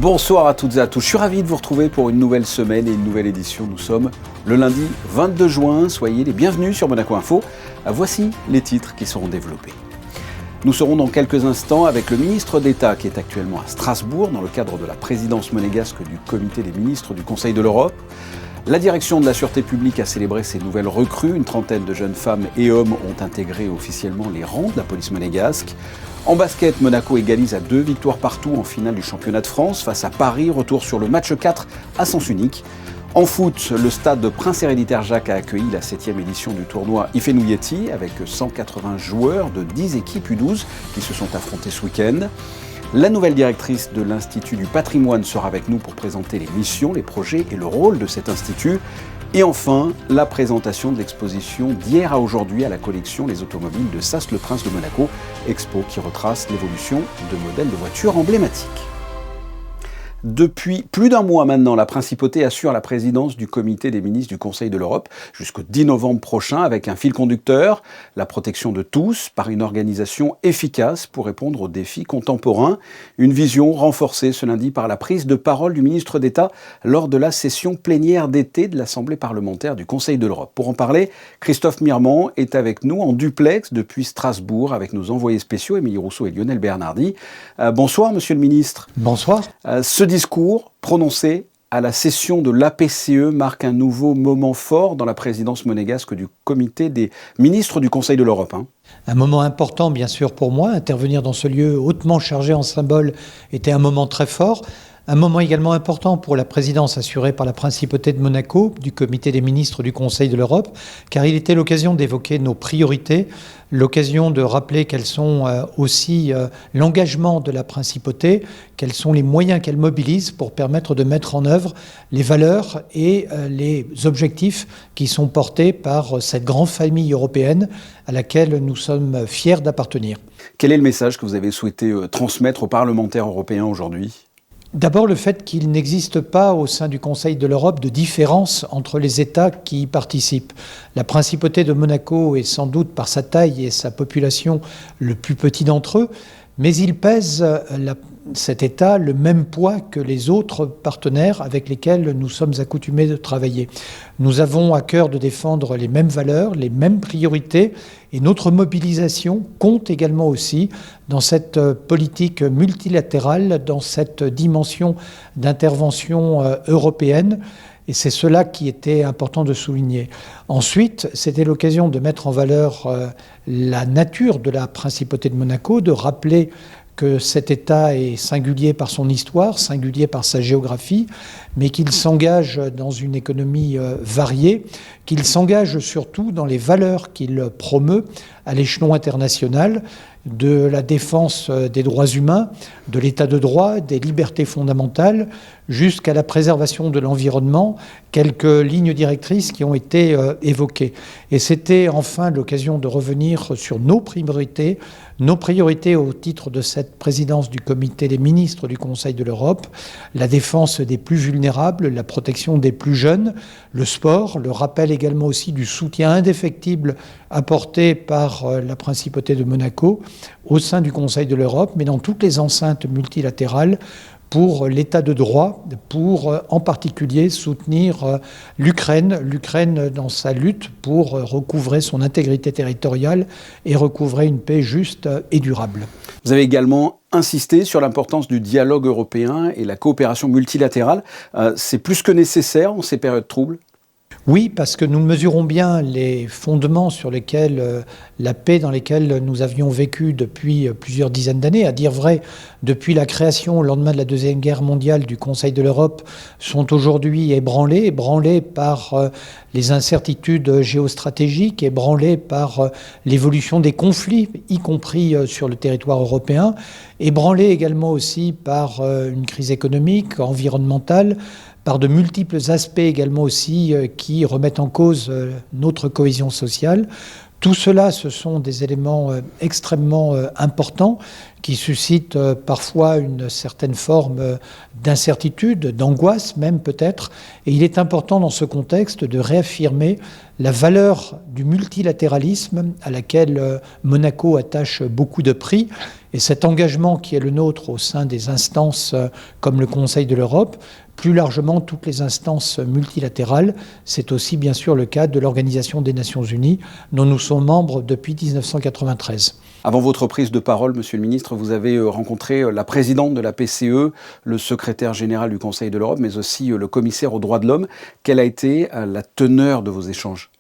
Bonsoir à toutes et à tous, je suis ravi de vous retrouver pour une nouvelle semaine et une nouvelle édition. Nous sommes le lundi 22 juin, soyez les bienvenus sur Monaco Info. Voici les titres qui seront développés. Nous serons dans quelques instants avec le ministre d'État qui est actuellement à Strasbourg dans le cadre de la présidence monégasque du comité des ministres du Conseil de l'Europe. La direction de la Sûreté publique a célébré ses nouvelles recrues. Une trentaine de jeunes femmes et hommes ont intégré officiellement les rangs de la police monégasque. En basket, Monaco égalise à 2 victoires partout en finale du championnat de France face à Paris. Retour sur le match 4 à sens unique. En foot, le stade de Prince Héréditaire Jacques a accueilli la 7e édition du tournoi Ifenu Yeti avec 180 joueurs de 10 équipes U12 qui se sont affrontés ce week-end. La nouvelle directrice de l'Institut du patrimoine sera avec nous pour présenter les missions, les projets et le rôle de cet institut. Et enfin, la présentation de l'exposition d'hier à aujourd'hui à la collection Les Automobiles de Sas-le-Prince de Monaco, expo qui retrace l'évolution de modèles de voitures emblématiques. Depuis plus d'un mois maintenant, la Principauté assure la présidence du comité des ministres du Conseil de l'Europe jusqu'au 10 novembre prochain avec un fil conducteur, la protection de tous par une organisation efficace pour répondre aux défis contemporains. Une vision renforcée ce lundi par la prise de parole du ministre d'État lors de la session plénière d'été de l'Assemblée parlementaire du Conseil de l'Europe. Pour en parler, Christophe Mirmand est avec nous en duplex depuis Strasbourg avec nos envoyés spéciaux Émilie Rousseau et Lionel Bernardi. Bonsoir Monsieur le ministre. Bonsoir. Ce discours prononcé à la session de l'APCE marque un nouveau moment fort dans la présidence monégasque du comité des ministres du Conseil de l'Europe. Un moment important, bien sûr, pour moi. Intervenir dans ce lieu hautement chargé en symboles était un moment très fort. Un moment également important pour la présidence assurée par la Principauté de Monaco du comité des ministres du Conseil de l'Europe, car il était l'occasion d'évoquer nos priorités, l'occasion de rappeler quels sont aussi l'engagement de la Principauté, quels sont les moyens qu'elle mobilise pour permettre de mettre en œuvre les valeurs et les objectifs qui sont portés par cette grande famille européenne à laquelle nous sommes fiers d'appartenir. Quel est le message que vous avez souhaité transmettre aux parlementaires européens aujourd'hui ? D'abord, le fait qu'il n'existe pas au sein du Conseil de l'Europe de différence entre les États qui y participent. La Principauté de Monaco est sans doute, par sa taille et sa population, le plus petit d'entre eux, mais il pèse cet État le même poids que les autres partenaires avec lesquels nous sommes accoutumés de travailler. Nous avons à cœur de défendre les mêmes valeurs, les mêmes priorités, et notre mobilisation compte également aussi dans cette politique multilatérale, dans cette dimension d'intervention européenne. Et c'est cela qui était important de souligner. Ensuite, c'était l'occasion de mettre en valeur la nature de la Principauté de Monaco, de rappeler que cet État est singulier par son histoire, singulier par sa géographie, mais qu'il s'engage dans une économie variée, qu'il s'engage surtout dans les valeurs qu'il promeut à l'échelon international, de la défense des droits humains, de l'état de droit, des libertés fondamentales, jusqu'à la préservation de l'environnement, quelques lignes directrices qui ont été évoquées. Et c'était enfin l'occasion de revenir sur nos priorités au titre de cette présidence du comité des ministres du Conseil de l'Europe, la défense des plus vulnérables, la protection des plus jeunes, le sport, le rappel également aussi du soutien indéfectible apporté par la Principauté de Monaco au sein du Conseil de l'Europe, mais dans toutes les enceintes multilatérales, pour l'état de droit, pour en particulier soutenir l'Ukraine dans sa lutte pour recouvrer son intégrité territoriale et recouvrer une paix juste et durable. Vous avez également insisté sur l'importance du dialogue européen et la coopération multilatérale. C'est plus que nécessaire en ces périodes troubles ? Oui, parce que nous mesurons bien les fondements sur lesquels la paix dans lesquels nous avions vécu depuis plusieurs dizaines d'années, à dire vrai, depuis la création au lendemain de la Deuxième Guerre mondiale du Conseil de l'Europe, sont aujourd'hui ébranlés par les incertitudes géostratégiques, ébranlés par l'évolution des conflits, y compris sur le territoire européen, ébranlés également aussi par une crise économique, environnementale, par de multiples aspects également aussi qui remettent en cause notre cohésion sociale. Tout cela, ce sont des éléments extrêmement importants qui suscitent parfois une certaine forme d'incertitude, d'angoisse même peut-être. Et il est important dans ce contexte de réaffirmer la valeur du multilatéralisme à laquelle Monaco attache beaucoup de prix et cet engagement qui est le nôtre au sein des instances comme le Conseil de l'Europe, plus largement toutes les instances multilatérales. C'est aussi bien sûr le cas de l'Organisation des Nations Unies dont nous sommes membres depuis 1993. Avant votre prise de parole, Monsieur le Ministre, vous avez rencontré la présidente de la PCE, le secrétaire général du Conseil de l'Europe, mais aussi le commissaire aux droits de l'homme. Quelle a été la teneur de vos échanges ?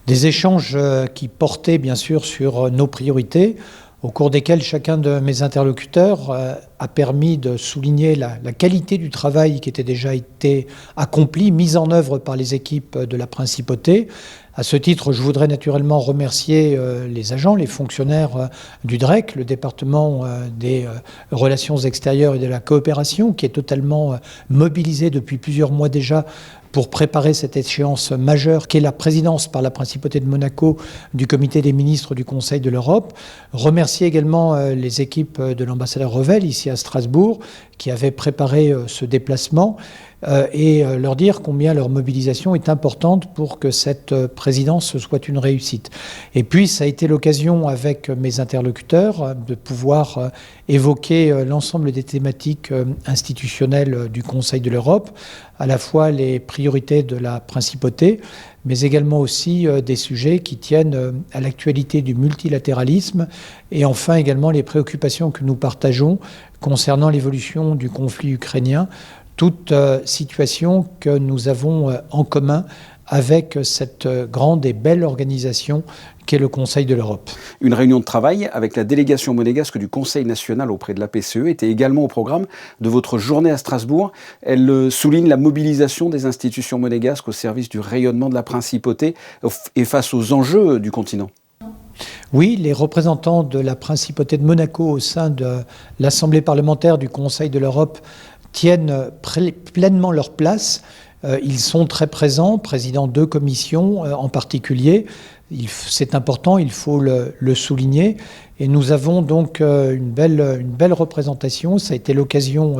Des échanges qui portaient bien sûr sur nos priorités, au cours desquels chacun de mes interlocuteurs a permis de souligner la qualité du travail qui était déjà été accompli, mis en œuvre par les équipes de la Principauté. À ce titre, je voudrais naturellement remercier les agents, les fonctionnaires du DREC, le département des relations extérieures et de la coopération, qui est totalement mobilisé depuis plusieurs mois déjà pour préparer cette échéance majeure qu'est la présidence par la Principauté de Monaco du Comité des ministres du Conseil de l'Europe. Remercier également les équipes de l'ambassadeur Revel ici à Strasbourg qui avaient préparé ce déplacement et leur dire combien leur mobilisation est importante pour que cette présidence soit une réussite. Et puis ça a été l'occasion avec mes interlocuteurs de pouvoir évoquer l'ensemble des thématiques institutionnelles du Conseil de l'Europe, à la fois les priorités de la Principauté, mais également aussi des sujets qui tiennent à l'actualité du multilatéralisme et enfin également les préoccupations que nous partageons concernant l'évolution du conflit ukrainien, toute situation que nous avons en commun avec cette grande et belle organisation qu'est le Conseil de l'Europe. Une réunion de travail avec la délégation monégasque du Conseil national auprès de la PCE était également au programme de votre journée à Strasbourg. Elle souligne la mobilisation des institutions monégasques au service du rayonnement de la Principauté et face aux enjeux du continent. Oui, les représentants de la Principauté de Monaco au sein de l'Assemblée parlementaire du Conseil de l'Europe tiennent pleinement leur place. Ils sont très présents, présidents de commissions en particulier. C'est important, il faut le souligner. Et nous avons donc une belle représentation. Ça a été l'occasion,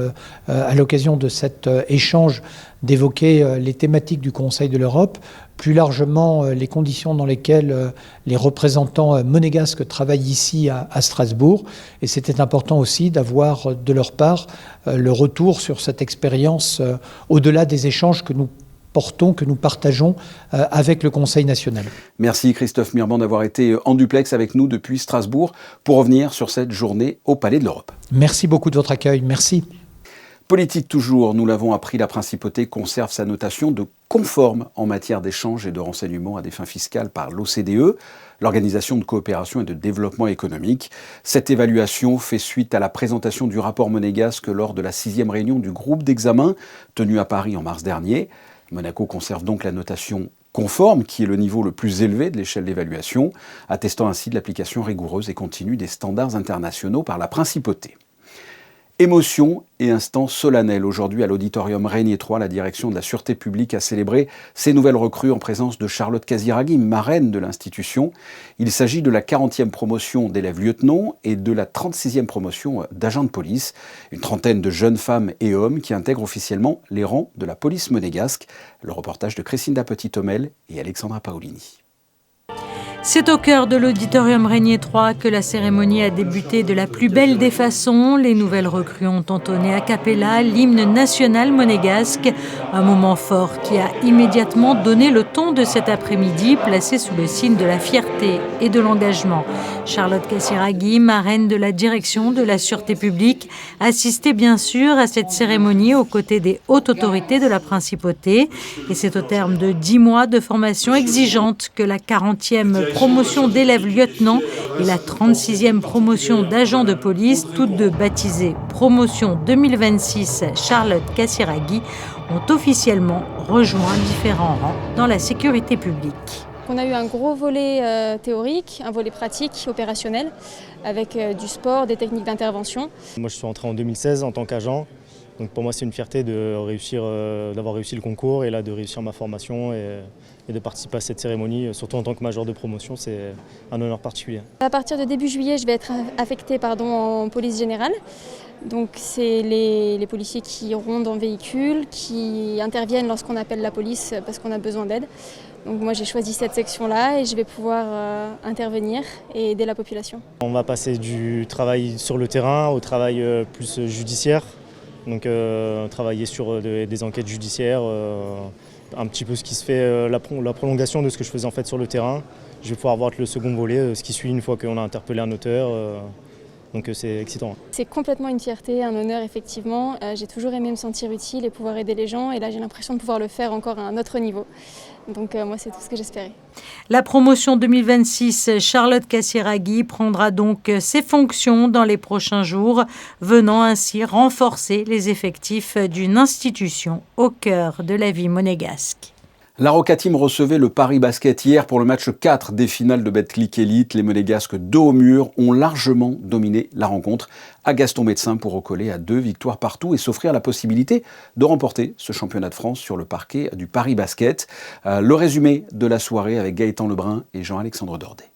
à l'occasion de cet échange, d'évoquer les thématiques du Conseil de l'Europe, plus largement les conditions dans lesquelles les représentants monégasques travaillent ici à Strasbourg. Et c'était important aussi d'avoir de leur part le retour sur cette expérience au-delà des échanges que nous portons, que nous partageons avec le Conseil national. Merci Christophe Mirban d'avoir été en duplex avec nous depuis Strasbourg pour revenir sur cette journée au Palais de l'Europe. Merci beaucoup de votre accueil, merci. Politique toujours, nous l'avons appris, la Principauté conserve sa notation de conforme en matière d'échange et de renseignement à des fins fiscales par l'OCDE, l'Organisation de coopération et de développement économique. Cette évaluation fait suite à la présentation du rapport monégasque lors de la 6e réunion du groupe d'examen tenue à Paris en mars dernier. Monaco conserve donc la notation conforme, qui est le niveau le plus élevé de l'échelle d'évaluation, attestant ainsi de l'application rigoureuse et continue des standards internationaux par la Principauté. Émotion et instant solennel. Aujourd'hui, à l'auditorium Régnier 3, la direction de la Sûreté publique a célébré ses nouvelles recrues en présence de Charlotte Casiraghi, marraine de l'institution. Il s'agit de la 40e promotion d'élèves lieutenants et de la 36e promotion d'agents de police. Une trentaine de jeunes femmes et hommes qui intègrent officiellement les rangs de la police monégasque. Le reportage de Christine Petit-Homel et Alexandra Paolini. C'est au cœur de l'auditorium Régnier 3 que la cérémonie a débuté de la plus belle des façons. Les nouvelles recrues ont entonné a cappella l'hymne national monégasque, un moment fort qui a immédiatement donné le ton de cet après-midi, placé sous le signe de la fierté et de l'engagement. Charlotte Casiraghi, marraine de la direction de la Sûreté publique, assistait bien sûr à cette cérémonie aux côtés des hautes autorités de la Principauté. Et c'est au terme de 10 mois de formation exigeante que la 40e promotion d'élèves lieutenants et la 36e promotion d'agents de police, toutes deux baptisées Promotion 2026 Charlotte Casiraghi, ont officiellement rejoint différents rangs dans la sécurité publique. On a eu un gros volet théorique, un volet pratique, opérationnel, avec du sport, des techniques d'intervention. Moi je suis entré en 2016 en tant qu'agent. Donc pour moi c'est une fierté de d'avoir réussi le concours et là de réussir ma formation et de participer à cette cérémonie, surtout en tant que major de promotion, c'est un honneur particulier. À partir de début juillet, je vais être affectée en police générale. Donc c'est les policiers qui rondent en véhicule, qui interviennent lorsqu'on appelle la police parce qu'on a besoin d'aide. Donc moi j'ai choisi cette section-là et je vais pouvoir intervenir et aider la population. On va passer du travail sur le terrain au travail plus judiciaire. Donc travailler sur des enquêtes judiciaires, un petit peu ce qui se fait, la prolongation de ce que je faisais en fait sur le terrain. Je vais pouvoir voir le second volet, ce qui suit une fois qu'on a interpellé un auteur. Donc c'est excitant. C'est complètement une fierté, un honneur effectivement. J'ai toujours aimé me sentir utile et pouvoir aider les gens et là j'ai l'impression de pouvoir le faire encore à un autre niveau. Donc moi c'est tout ce que j'espérais. La promotion 2026, Charlotte Kassiraghi prendra donc ses fonctions dans les prochains jours, venant ainsi renforcer les effectifs d'une institution au cœur de la vie monégasque. La Roca Team recevait le Paris Basket hier pour le match 4 des finales de Betclic Elite. Les Monégasques dos au mur ont largement dominé la rencontre à Gaston Médecin pour recoller à 2 victoires partout et s'offrir la possibilité de remporter ce championnat de France sur le parquet du Paris Basket. Le résumé de la soirée avec Gaëtan Lebrun et Jean-Alexandre Dordet.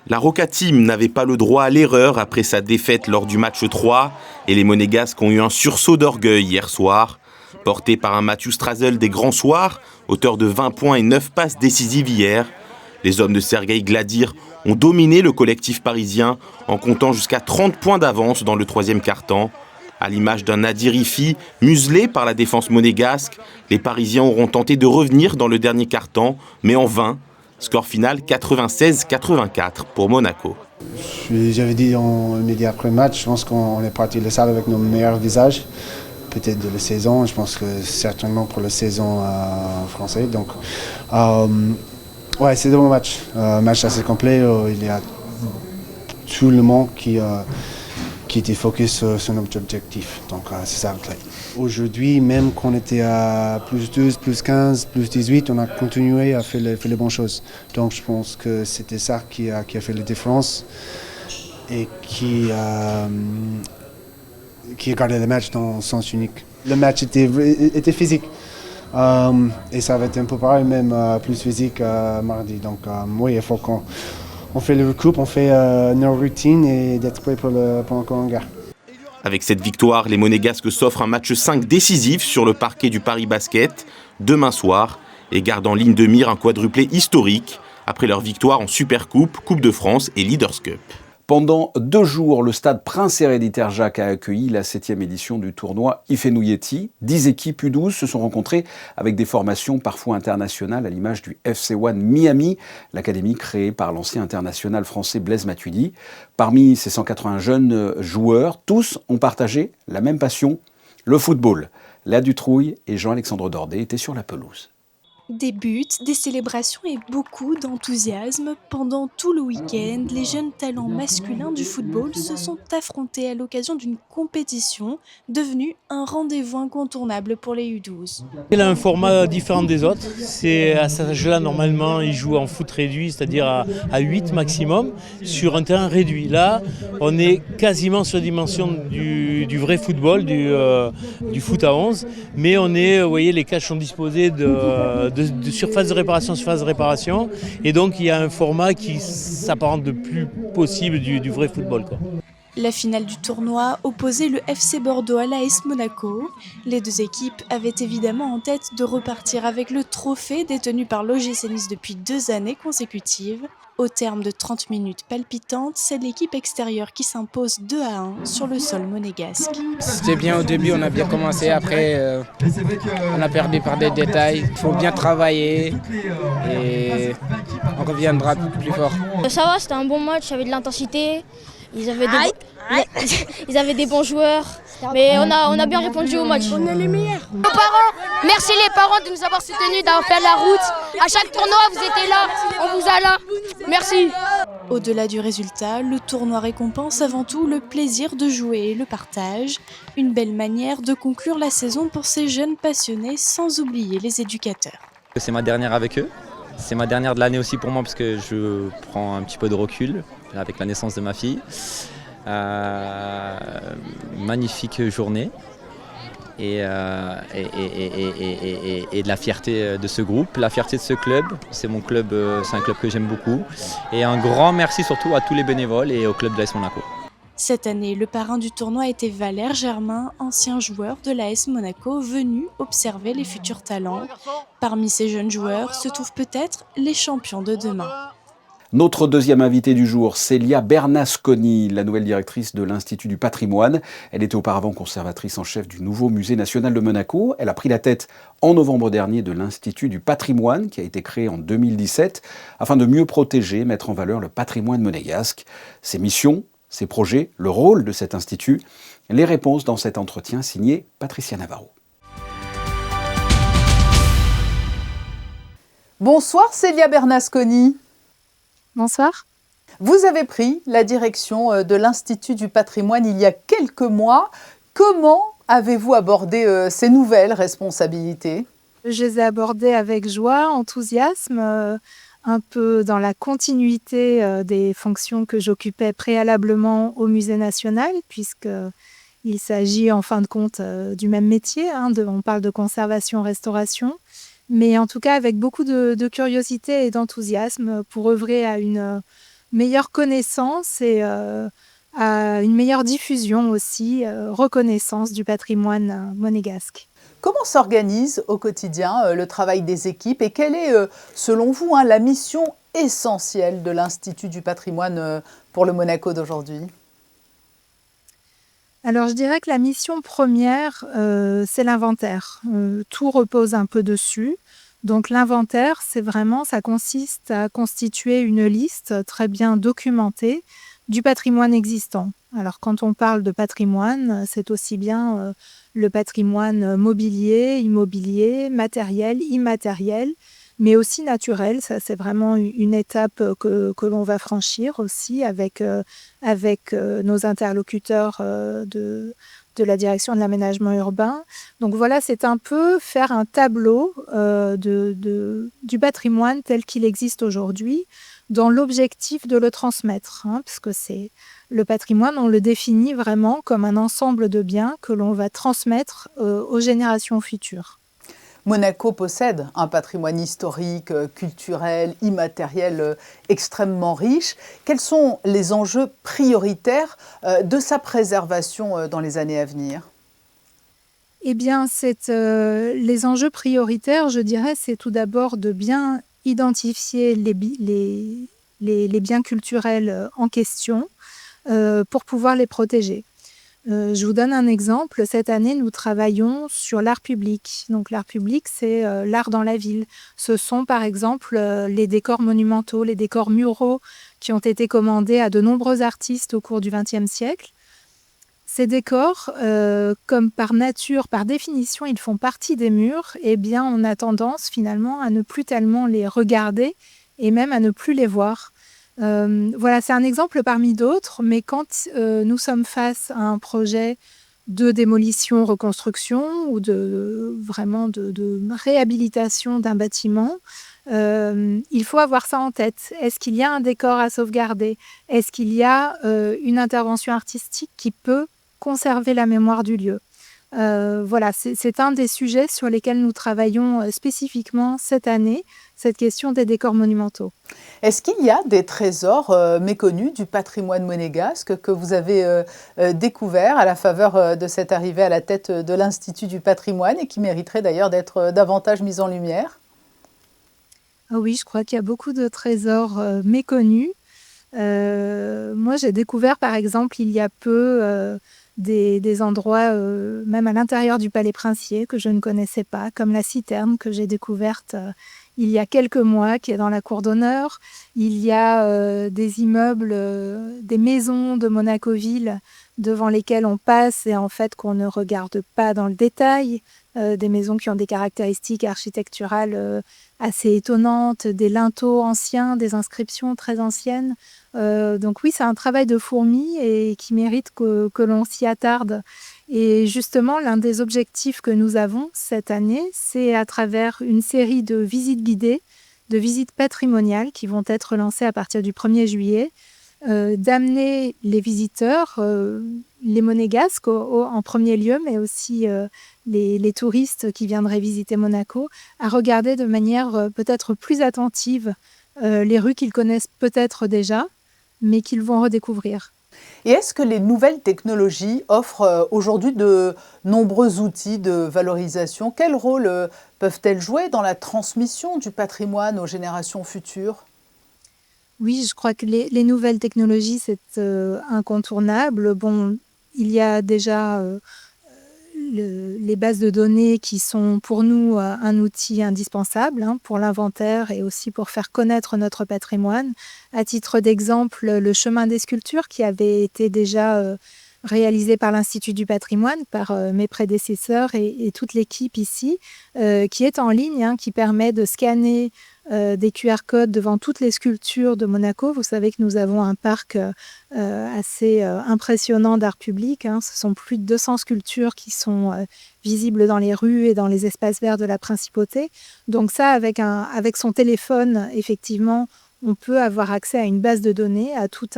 La Roca Team n'avait pas le droit à l'erreur après sa défaite lors du match 3 et les Monégasques ont eu un sursaut d'orgueil hier soir. Porté par un Mathieu Strazel des grands soirs, auteur de 20 points et 9 passes décisives hier, les hommes de Sergueï Gladir ont dominé le collectif parisien en comptant jusqu'à 30 points d'avance dans le troisième quart-temps. À l'image d'un Nadir Ifi, muselé par la défense monégasque, les Parisiens auront tenté de revenir dans le dernier quart-temps, mais en vain. Score final 96-84 pour Monaco. J'avais dit en média après le match, je pense qu'on est parti de la salle avec nos meilleurs visages. Peut-être de la saison, je pense que certainement pour la saison française. Donc, ouais, c'est un bon match. Match assez complet. Il y a tout le monde qui était focus sur notre objectif. Donc, c'est ça le clé. Aujourd'hui, même quand on était à plus 12, plus 15, plus 18, on a continué à faire les bonnes choses. Donc, je pense que c'était ça qui a fait la différence et qui a gardé le match dans le sens unique. Le match était physique et ça va être un peu pareil, même plus physique mardi. Donc oui, il faut qu'on fait le recoupe, on fait nos routines et d'être prêt pour le Conga. Avec cette victoire, les Monégasques s'offrent un match 5 décisif sur le parquet du Paris Basket demain soir et gardent en ligne de mire un quadruplé historique après leur victoire en Supercoupe, Coupe de France et Leaders Cup. Pendant 2 jours, le stade Prince Héréditaire Jacques a accueilli la 7e édition du tournoi Ifenouilleti. 10 équipes U12 se sont rencontrées avec des formations parfois internationales à l'image du FC One Miami, l'académie créée par l'ancien international français Blaise Matuidi. Parmi ces 180 jeunes joueurs, tous ont partagé la même passion, le football. Léa Dutrouille et Jean-Alexandre Dordet étaient sur la pelouse. Des buts, des célébrations et beaucoup d'enthousiasme. Pendant tout le week-end, les jeunes talents masculins du football se sont affrontés à l'occasion d'une compétition devenue un rendez-vous incontournable pour les U12. Il a un format différent des autres. C'est à cet âge-là, normalement, ils jouent en foot réduit, c'est-à-dire à 8 maximum, sur un terrain réduit. Là, on est quasiment sur la dimension du vrai football, du foot à 11, mais on est, vous voyez, les cages sont disposées de surface de réparation, et donc il y a un format qui s'apparente le plus possible du vrai football, quoi. La finale du tournoi opposait le FC Bordeaux à l'AS Monaco. Les deux équipes avaient évidemment en tête de repartir avec le trophée détenu par l'OGC Nice depuis 2 années consécutives. Au terme de 30 minutes palpitantes, c'est l'équipe extérieure qui s'impose 2-1 sur le sol monégasque. C'était bien au début, on a bien commencé, après on a perdu par des détails. Il faut bien travailler et on reviendra plus fort. Ça va, c'était un bon match avec de l'intensité. Ils avaient des bons joueurs, mais on a bien répondu au match. On est les meilleurs. Nos parents, merci les parents de nous avoir soutenus, d'avoir fait la route. À chaque tournoi, vous étiez là, on vous a là. Merci. Au-delà du résultat, le tournoi récompense avant tout le plaisir de jouer et le partage. Une belle manière de conclure la saison pour ces jeunes passionnés, sans oublier les éducateurs. C'est ma dernière avec eux. C'est ma dernière de l'année aussi pour moi parce que je prends un petit peu de recul avec la naissance de ma fille. Magnifique journée et de la fierté de ce groupe, la fierté de ce club. C'est mon club, c'est un club que j'aime beaucoup. Et un grand merci surtout à tous les bénévoles et au club de l'AS Monaco. Cette année, le parrain du tournoi était Valère Germain, ancien joueur de l'AS Monaco, venu observer les futurs talents. Parmi ces jeunes joueurs se trouvent peut-être les champions de demain. Notre deuxième invitée du jour, Célia Bernasconi, la nouvelle directrice de l'Institut du patrimoine. Elle était auparavant conservatrice en chef du nouveau musée national de Monaco. Elle a pris la tête en novembre dernier de l'Institut du patrimoine qui a été créé en 2017 afin de mieux protéger, mettre en valeur le patrimoine monégasque. Ses missions, ses projets, le rôle de cet institut. Les réponses dans cet entretien signé Patricia Navarro. Bonsoir Célia Bernasconi. Bonsoir. Vous avez pris la direction de l'Institut du patrimoine il y a quelques mois. Comment avez-vous abordé ces nouvelles responsabilités ? Je les ai abordées avec joie, enthousiasme, un peu dans la continuité des fonctions que j'occupais préalablement au Musée national, puisqu'il s'agit en fin de compte du même métier. On parle de conservation-restauration. Mais en tout cas avec beaucoup de curiosité et d'enthousiasme pour œuvrer à une meilleure connaissance et à une meilleure diffusion aussi, reconnaissance du patrimoine monégasque. Comment s'organise au quotidien le travail des équipes et quelle est, selon vous, la mission essentielle de l'Institut du patrimoine pour le Monaco d'aujourd'hui ? Alors je dirais que la mission première, c'est l'inventaire. Tout repose un peu dessus. Donc l'inventaire, ça consiste à constituer une liste très bien documentée du patrimoine existant. Alors quand on parle de patrimoine, c'est aussi bien le patrimoine mobilier, immobilier, matériel, immatériel, mais aussi naturel. Ça, c'est vraiment une étape que l'on va franchir aussi avec nos interlocuteurs de la direction de l'aménagement urbain. Donc voilà, c'est un peu faire un tableau du patrimoine tel qu'il existe aujourd'hui, dans l'objectif de le transmettre, parce que c'est le patrimoine, on le définit vraiment comme un ensemble de biens que l'on va transmettre aux générations futures. Monaco possède un patrimoine historique, culturel, immatériel extrêmement riche. Quels sont les enjeux prioritaires de sa préservation dans les années à venir ? Eh bien, les enjeux prioritaires, je dirais, c'est tout d'abord de bien identifier les biens culturels en question pour pouvoir les protéger. Je vous donne un exemple. Cette année, nous travaillons sur l'art public. Donc l'art public, c'est l'art dans la ville. Ce sont par exemple les décors monumentaux, les décors muraux qui ont été commandés à de nombreux artistes au cours du XXe siècle. Ces décors, comme par nature, par définition, ils font partie des murs, eh bien, on a tendance finalement à ne plus tellement les regarder et même à ne plus les voir. Voilà, c'est un exemple parmi d'autres, mais quand nous sommes face à un projet de démolition, reconstruction ou de réhabilitation d'un bâtiment, il faut avoir ça en tête. Est-ce qu'il y a un décor à sauvegarder ? Est-ce qu'il y a une intervention artistique qui peut conserver la mémoire du lieu ? Voilà, c'est un des sujets sur lesquels nous travaillons spécifiquement cette année, cette question des décors monumentaux. Est-ce qu'il y a des trésors méconnus du patrimoine monégasque que vous avez découverts à la faveur de cette arrivée à la tête de l'Institut du patrimoine et qui mériteraient d'ailleurs d'être davantage mis en lumière ? Oui, je crois qu'il y a beaucoup de trésors méconnus. Moi, j'ai découvert par exemple il y a peu des endroits, même à l'intérieur du Palais Princier, que je ne connaissais pas, comme la citerne que j'ai découverte il y a quelques mois, qui est dans la cour d'honneur. Il y a des immeubles, des maisons de Monaco-Ville devant lesquelles on passe et en fait qu'on ne regarde pas dans le détail. Des maisons qui ont des caractéristiques architecturales assez étonnantes, des linteaux anciens, des inscriptions très anciennes. Donc oui, c'est un travail de fourmi et qui mérite que l'on s'y attarde. Et justement, l'un des objectifs que nous avons cette année, c'est à travers une série de visites guidées, de visites patrimoniales qui vont être lancées à partir du 1er juillet, d'amener les visiteurs, les monégasques en premier lieu, mais aussi les touristes qui viendraient visiter Monaco, à regarder de manière peut-être plus attentive les rues qu'ils connaissent peut-être déjà, mais qu'ils vont redécouvrir. Et est-ce que les nouvelles technologies offrent aujourd'hui de nombreux outils de valorisation? Quel rôle peuvent-elles jouer dans la transmission du patrimoine aux générations futures? Oui, je crois que les nouvelles technologies, c'est incontournable. Bon, il y a déjà les bases de données qui sont pour nous un outil indispensable pour l'inventaire et aussi pour faire connaître notre patrimoine. À titre d'exemple, le chemin des sculptures qui avait été déjà réalisé par l'Institut du patrimoine, par mes prédécesseurs et toute l'équipe ici, qui est en ligne, qui permet de scanner des QR codes devant toutes les sculptures de Monaco. Vous savez que nous avons un parc assez impressionnant d'art public. Ce sont plus de 200 sculptures qui sont visibles dans les rues et dans les espaces verts de la Principauté. Donc ça, avec son téléphone, effectivement, on peut avoir accès à une base de données, à toute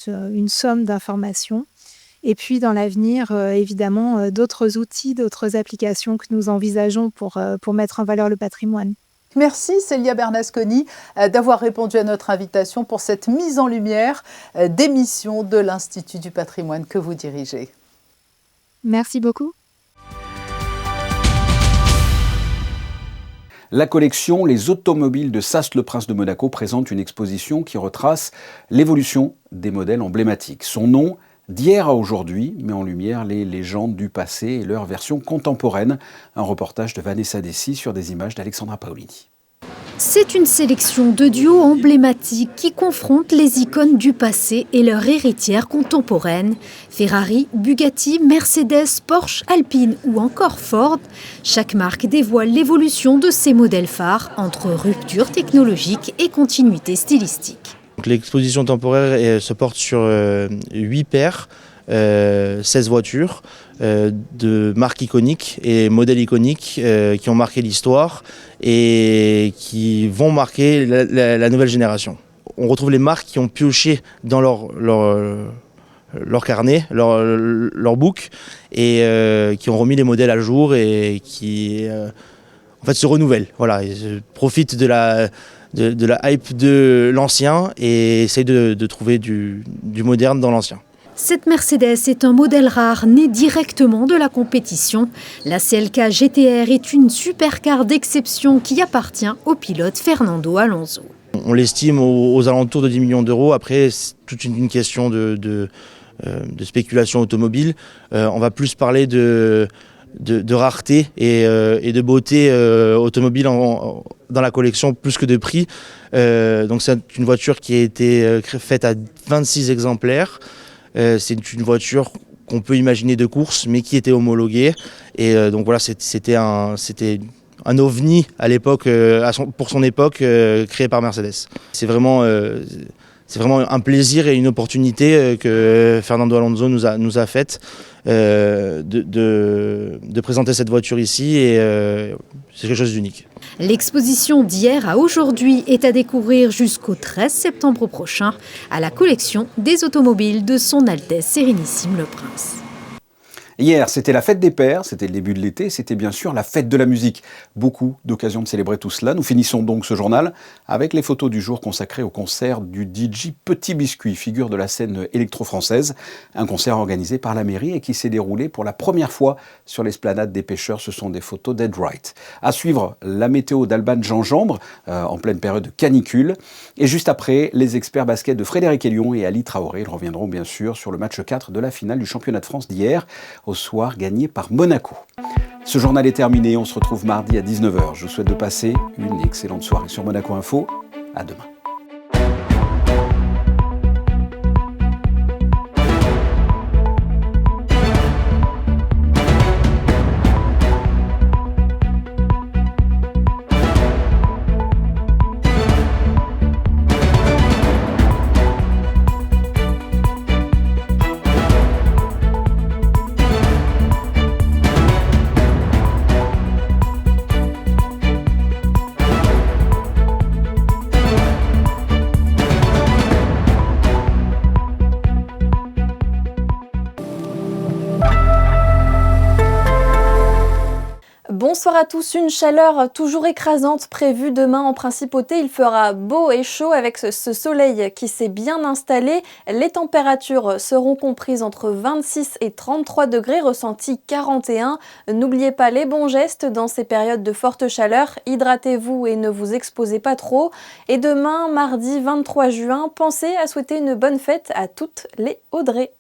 une somme d'informations. Et puis, dans l'avenir, évidemment, d'autres outils, d'autres applications que nous envisageons pour mettre en valeur le patrimoine. Merci Célia Bernasconi d'avoir répondu à notre invitation pour cette mise en lumière d'émissions de l'Institut du patrimoine que vous dirigez. Merci beaucoup. La collection Les Automobiles de Sas-le-Prince de Monaco présente une exposition qui retrace l'évolution des modèles emblématiques. Son nom, d'hier à aujourd'hui, met en lumière les légendes du passé et leur version contemporaine. Un reportage de Vanessa Dessy sur des images d'Alexandra Paolini. C'est une sélection de duos emblématiques qui confrontent les icônes du passé et leurs héritières contemporaines. Ferrari, Bugatti, Mercedes, Porsche, Alpine ou encore Ford. Chaque marque dévoile l'évolution de ses modèles phares entre rupture technologique et continuité stylistique. L'exposition temporaire se porte sur 8 paires, 16 voitures de marques iconiques et modèles iconiques qui ont marqué l'histoire et qui vont marquer la nouvelle génération. On retrouve les marques qui ont pioché dans leur carnet, leur book et qui ont remis les modèles à jour et qui en fait se renouvellent. Voilà, ils profitent de la hype de l'ancien et essayent de trouver du moderne dans l'ancien. Cette Mercedes est un modèle rare né directement de la compétition. La CLK GTR est une supercar d'exception qui appartient au pilote Fernando Alonso. On l'estime aux alentours de 10 millions d'euros. Après, c'est toute une question de spéculation automobile. On va plus parler de rareté et de beauté automobile dans la collection plus que de prix. Donc c'est une voiture qui a été faite à 26 exemplaires. C'est une voiture qu'on peut imaginer de course, mais qui était homologuée. Et donc voilà, c'était un ovni à l'époque, pour son époque, créé par Mercedes. C'est vraiment un plaisir et une opportunité que Fernando Alonso nous a faite de présenter cette voiture ici et c'est quelque chose d'unique. L'exposition d'hier à aujourd'hui est à découvrir jusqu'au 13 septembre prochain à la collection des automobiles de Son Altesse Sérénissime le Prince. Hier, c'était la fête des pères, c'était le début de l'été, c'était bien sûr la fête de la musique. Beaucoup d'occasions de célébrer tout cela. Nous finissons donc ce journal avec les photos du jour consacrées au concert du DJ Petit Biscuit, figure de la scène électro-française. Un concert organisé par la mairie et qui s'est déroulé pour la première fois sur l'esplanade des pêcheurs. Ce sont des photos d'Ed Wright. À suivre, la météo d'Alban Gingembre, en pleine période de canicule. Et juste après, les experts basket de Frédéric Elion et Ali Traoré. Ils reviendront bien sûr sur le match 4 de la finale du championnat de France d'hier, au soir gagné par Monaco. Ce journal est terminé, on se retrouve mardi à 19h. Je vous souhaite de passer une excellente soirée sur Monaco Info. À demain. Bonsoir à tous, une chaleur toujours écrasante prévue demain en principauté. Il fera beau et chaud avec ce soleil qui s'est bien installé. Les températures seront comprises entre 26 et 33 degrés, ressenti 41. N'oubliez pas les bons gestes dans ces périodes de forte chaleur. Hydratez-vous et ne vous exposez pas trop. Et demain, mardi 23 juin, pensez à souhaiter une bonne fête à toutes les Audrey.